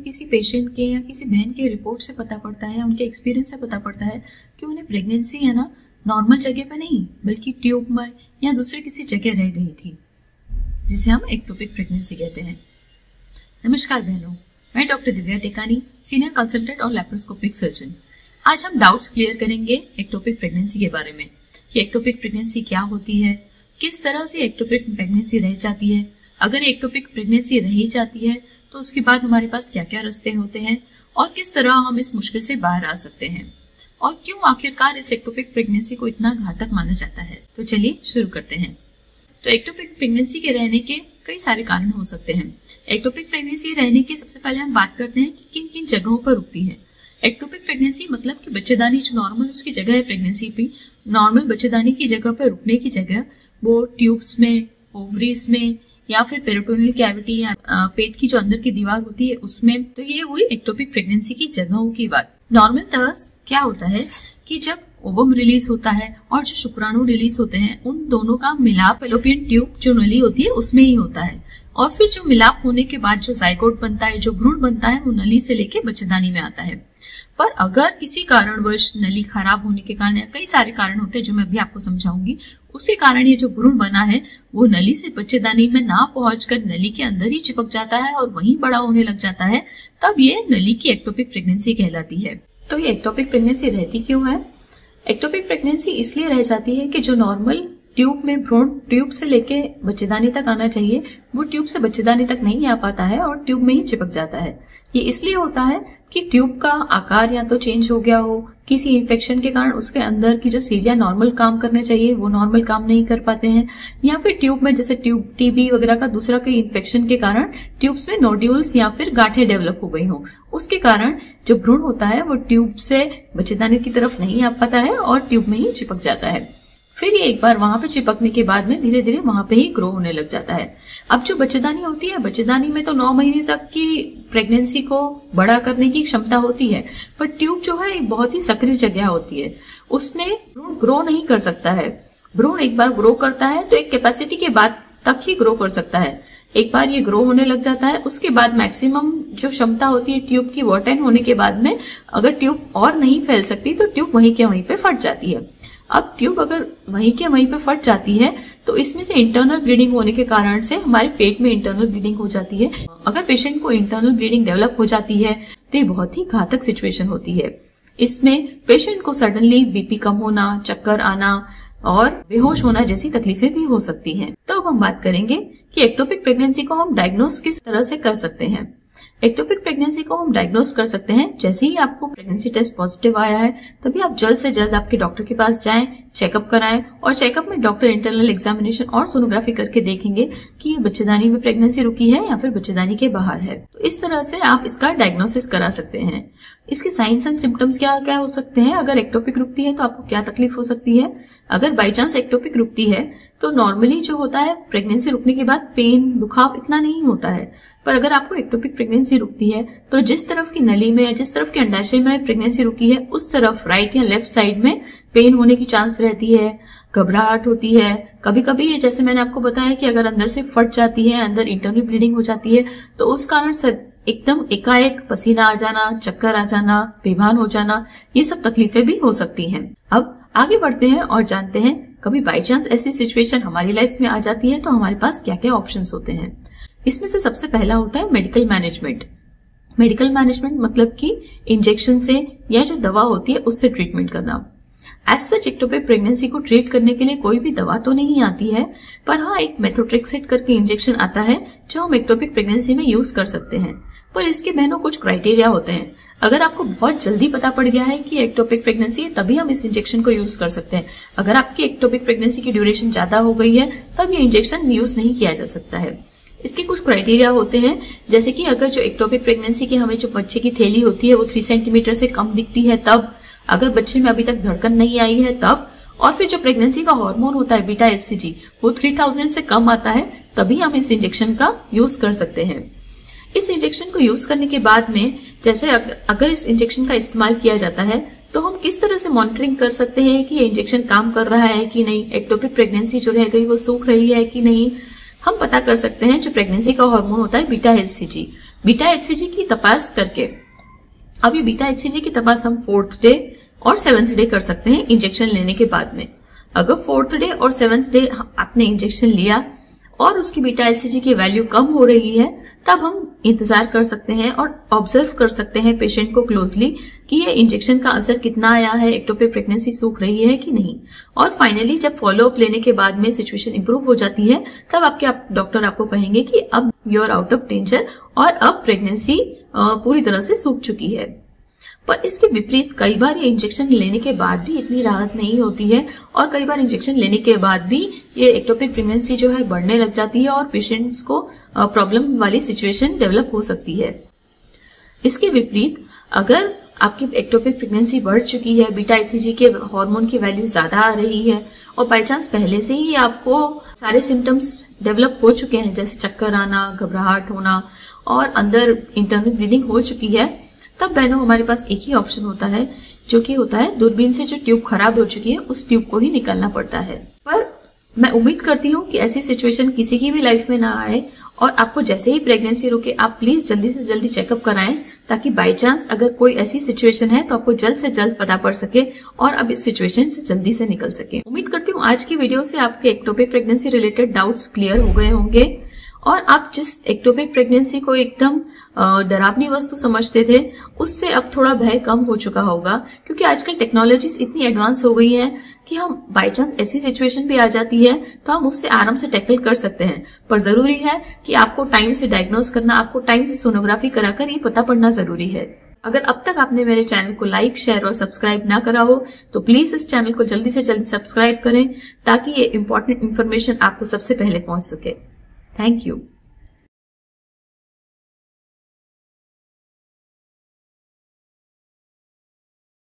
किसी पेशेंट के या किसी बहन के रिपोर्ट से पता पड़ता है, उनके एक्सपीरियंस से पता पड़ता है कि उन्हें प्रेगनेंसी है ना नॉर्मल जगह पे नहीं बल्कि ट्यूब में या दूसरे किसी जगह रह गई थी, जिसे हम एक्टोपिक प्रेगनेंसी कहते हैं। नमस्कार बहनों, मैं डॉक्टर दिव्या टेकानी, सीनियर कंसल्टेंट और लैप्रोस्कोपिक सर्जन। आज हम डाउट्स क्लियर करेंगे एक्टोपिक प्रेगनेंसी के बारे में कि एक्टोपिक प्रेगनेंसी क्या होती है, किस तरह से एक्टोपिक प्रेगनेंसी रह जाती है, अगर एक्टोपिक प्रेगनेंसी रह जाती है तो उसके बाद हमारे पास क्या क्या रास्ते होते हैं और किस तरह हम इस मुश्किल से बाहर आ सकते हैं, और क्यों आखिरकार इस एक्टोपिक प्रेगनेंसी को इतना घातक माना जाता है। तो चलिए शुरू करते हैं। तो एक्टोपिक प्रेगनेंसी के रहने के कई सारे कारण हो सकते हैं। एक्टोपिक प्रेगनेंसी रहने की सबसे पहले हम बात करते हैं कि किन किन जगहों पर रुकती है। एक्टोपिक प्रेगनेंसी मतलब कि बच्चेदानी जो नॉर्मल उसकी जगह है प्रेगनेंसी पे, नॉर्मल बच्चेदानी की जगह पर रुकने की जगह वो ट्यूब्स में, ओवरीज में या फिर पेरिटोनियल कैविटी या पेट की जो अंदर की दीवार होती है उसमें। तो ये हुई एक्टोपिक प्रेगनेंसी की जगहों की बात। नॉर्मल क्या होता है कि जब ओवम रिलीज होता है और जो शुक्राणु रिलीज होते हैं उन दोनों का मिलाप फैलोपियन ट्यूब जो नली होती है उसमें ही होता है, और फिर जो मिलाप होने के बाद जो जाइगोट बनता है, जो भ्रूण बनता है, वो नली से लेके बच्चेदानी में आता है। पर अगर किसी कारणवश नली खराब होने के कारण, कई सारे कारण होते हैं जो मैं अभी आपको समझाऊंगी, उसके कारण ये जो भ्रूण बना है वो नली से बच्चेदानी में ना पहुंचकर नली के अंदर ही चिपक जाता है और वहीं बड़ा होने लग जाता है, तब ये नली की एक्टोपिक प्रेगनेंसी कहलाती है। तो ये एक्टोपिक प्रेगनेंसी रहती क्यों है? एक्टोपिक प्रेगनेंसी इसलिए रह जाती है कि जो नॉर्मल ट्यूब में भ्रूण ट्यूब से लेके बच्चेदानी तक आना चाहिए वो ट्यूब से बच्चेदानी तक नहीं आ पाता है और ट्यूब में ही चिपक जाता है। ये इसलिए होता है कि ट्यूब का आकार या तो चेंज हो गया हो, किसी इन्फेक्शन के कारण उसके अंदर की जो सीलिया नॉर्मल काम करने चाहिए वो नॉर्मल काम नहीं कर पाते हैं, या फिर ट्यूब में जैसे ट्यूब टीबी वगैरह का दूसरा कोई इन्फेक्शन के कारण ट्यूब्स में नोड्यूल्स या फिर गांठें डेवलप हो गई हो, उसके कारण जो भ्रूण होता है वो ट्यूब से बच्चेदानी की तरफ नहीं आ पाता है और ट्यूब में ही चिपक जाता है। फिर ये एक बार वहां पे चिपकने के बाद में धीरे धीरे वहां पे ही ग्रो होने लग जाता है। अब जो बच्चेदानी होती है, बच्चेदानी में तो 9 महीने तक की प्रेगनेंसी को बड़ा करने की क्षमता होती है, पर ट्यूब जो है एक बहुत ही सक्रिय जगह होती है, उसमें भ्रूण ग्रो नहीं कर सकता है। भ्रूण एक बार ग्रो करता है तो एक कैपेसिटी के बाद तक ही ग्रो कर सकता है। एक बार ये ग्रो होने लग जाता है, उसके बाद मैक्सिमम जो क्षमता होती है ट्यूब की वो 10 होने के बाद में अगर ट्यूब और नहीं फैल सकती तो ट्यूब वहीं के वहीं पे फट जाती है। अब ट्यूब अगर वहीं के वहीं पे फट जाती है तो इसमें से इंटरनल ब्लीडिंग होने के कारण से हमारे पेट में इंटरनल ब्लीडिंग हो जाती है। अगर पेशेंट को इंटरनल ब्लीडिंग डेवलप हो जाती है तो ये बहुत ही घातक सिचुएशन होती है। इसमें पेशेंट को सडनली बीपी कम होना, चक्कर आना और बेहोश होना जैसी तकलीफें भी हो सकती हैं। तो अब हम बात करेंगे कि एक्टोपिक प्रेगनेंसी को हम डायग्नोस किस तरह से कर सकते हैं। एक्टोपिक प्रेगनेंसी को हम डायग्नोस कर सकते हैं जैसे ही आपको प्रेगनेंसी टेस्ट पॉजिटिव आया है तभी आप जल्द से जल्द आपके डॉक्टर के पास जाएं, चेकअप कराएं, और चेकअप में डॉक्टर इंटरनल एग्जामिनेशन और सोनोग्राफी करके देखेंगे कि ये बच्चेदानी में प्रेगनेंसी रुकी है या फिर बच्चेदानी के बाहर है। तो इस तरह से आप इसका डायग्नोसिस करा सकते हैं। इसके साइंस एंड सिम्टम्स क्या क्या हो सकते हैं? अगर एक्टोपिक रुकती है तो आपको क्या तकलीफ हो सकती है? अगर बाई चांस एक्टोपिक रुकती है तो नॉर्मली जो होता है प्रेगनेंसी रुकने के बाद पेन, दुखाव इतना नहीं होता है, पर अगर आपको एक्टोपिक प्रेगनेंसी रुकती है तो जिस तरफ की नली में या जिस तरफ के अंडाशय में प्रेगनेंसी रुकी है उस तरफ राइट या लेफ्ट साइड में पेन होने की चांस रहती है, घबराहट होती है। कभी कभी ये जैसे मैंने आपको बताया कि अगर अंदर से फट जाती है, अंदर इंटरनल ब्लीडिंग हो जाती है तो उस कारण एकदम एकाएक पसीना आ जाना, चक्कर आ जाना, बेभान हो जाना, ये सब तकलीफें भी हो सकती हैं। अब आगे बढ़ते हैं और जानते हैं कभी बाई चांस ऐसी सिचुएशन हमारी लाइफ में आ जाती है तो हमारे पास क्या क्या ऑप्शंस होते हैं। इसमें से सबसे पहला होता है मेडिकल मैनेजमेंट। मेडिकल मैनेजमेंट मतलब कि इंजेक्शन से या जो दवा होती है उससे ट्रीटमेंट करना। एज सच एक्टोपिक प्रेगनेंसी को ट्रीट करने के लिए कोई भी दवा तो नहीं आती है, पर हाँ एक मेथोट्रेक्सेट करके इंजेक्शन आता है जो हम एक्टोपिक प्रेगनेंसी में यूज कर सकते हैं। पर इसके बहनों कुछ क्राइटेरिया होते हैं। अगर आपको बहुत जल्दी पता पड़ गया है कि एक्टोपिक प्रेगनेंसी है तभी हम इस इंजेक्शन को यूज कर सकते हैं। अगर आपकी एक्टोपिक प्रेगनेंसी की ड्यूरेशन ज्यादा हो गई है तब ये इंजेक्शन यूज नहीं किया जा सकता है। इसके कुछ क्राइटेरिया होते हैं, जैसे कि अगर जो एक्टोपिक प्रेगनेंसी की हमें जो बच्चे की थैली होती है वो 3 सेंटीमीटर से कम दिखती है तब, अगर बच्चे में अभी तक धड़कन नहीं आई है तब, और फिर जो प्रेगनेंसी का हार्मोन होता है बीटा एचसीजी वो 3000 से कम आता है तभी हम इस इंजेक्शन का यूज कर सकते हैं। इस इंजेक्शन को यूज करने के बाद में जैसे अगर इस इंजेक्शन का इस्तेमाल किया जाता है तो हम किस तरह से मॉनिटरिंग कर सकते हैं कि ये इंजेक्शन काम कर रहा है कि नहीं, एक्टोपिक प्रेगनेंसी जो रह गई वो सूख रही है कि नहीं, हम पता कर सकते हैं जो प्रेगनेंसी का हार्मोन होता है बीटा एचसीजी। बीटा HCG की तपास करके, अब ये बीटा HCG की तपास हम 4th डे और 7th डे कर सकते हैं इंजेक्शन लेने के बाद में। अगर 4th डे और 7th डे आपने इंजेक्शन लिया और उसकी बीटा HCG की वैल्यू कम हो रही है, तब हम इंतजार कर सकते हैं और ऑब्जर्व कर सकते हैं पेशेंट को क्लोजली कि ये इंजेक्शन का असर कितना आया है, एक्टोपिक प्रेगनेंसी सूख रही है कि नहीं। और फाइनली जब फॉलोअप लेने के बाद में सिचुएशन इंप्रूव हो जाती है, तब आपके डॉक्टर आपको कहेंगे कि अब you are out of danger और अब प्रेगनेंसी पूरी तरह से सूख चुकी है। पर इसके विपरीत कई बार ये इंजेक्शन लेने के बाद भी इतनी राहत नहीं होती है और कई बार इंजेक्शन लेने के बाद भी ये एक्टोपिक प्रेगनेंसी जो है बढ़ने लग जाती है और पेशेंट्स को प्रॉब्लम वाली सिचुएशन डेवलप हो सकती है। इसके विपरीत अगर आपकी एक्टोपिक प्रेगनेंसी बढ़ चुकी है, बीटा HCG के हार्मोन की वैल्यू ज्यादा आ रही है और बाई चांस पहले से ही आपको सारे सिम्टम्स डेवलप हो चुके हैं, जैसे चक्कर आना, घबराहट होना और अंदर इंटरनल ब्लीडिंग हो चुकी है, तब बहनों हमारे पास एक ही ऑप्शन होता है, जो कि होता है दूरबीन से जो ट्यूब खराब हो चुकी है उस ट्यूब को ही निकालना पड़ता है। पर मैं उम्मीद करती हूँ कि ऐसी सिचुएशन किसी की भी लाइफ में ना आए और आपको जैसे ही प्रेगनेंसी रुके आप प्लीज जल्दी से जल्दी चेकअप कराएं, ताकि बाय चांस अगर कोई ऐसी सिचुएशन है तो आपको जल्द से जल्द पता पड़ सके और अब इस सिचुएशन से जल्दी से निकल सके। उम्मीद करती हूँ आज की वीडियो से आपके ectopic pregnancy related doubts clear हो गए होंगे और आप जिस एक्टोपिक प्रेगनेंसी को एकदम डरावनी वस्तु समझते थे, उससे अब थोड़ा भय कम हो चुका होगा, क्योंकि आजकल टेक्नोलॉजीज इतनी एडवांस हो गई है कि हम बाय चांस ऐसी सिचुएशन भी आ जाती है तो हम उससे आराम से टैकल कर सकते हैं। पर जरूरी है कि आपको टाइम से डायग्नोज करना, आपको टाइम से सोनोग्राफी कराकर ये पता पड़ना जरूरी है। अगर अब तक आपने मेरे चैनल को लाइक, शेयर और सब्सक्राइब ना करा हो तो प्लीज इस चैनल को जल्दी से जल्दी सब्सक्राइब करें, ताकि ये इंपॉर्टेंट इन्फॉर्मेशन आपको सबसे पहले पहुंच सके। Thank you.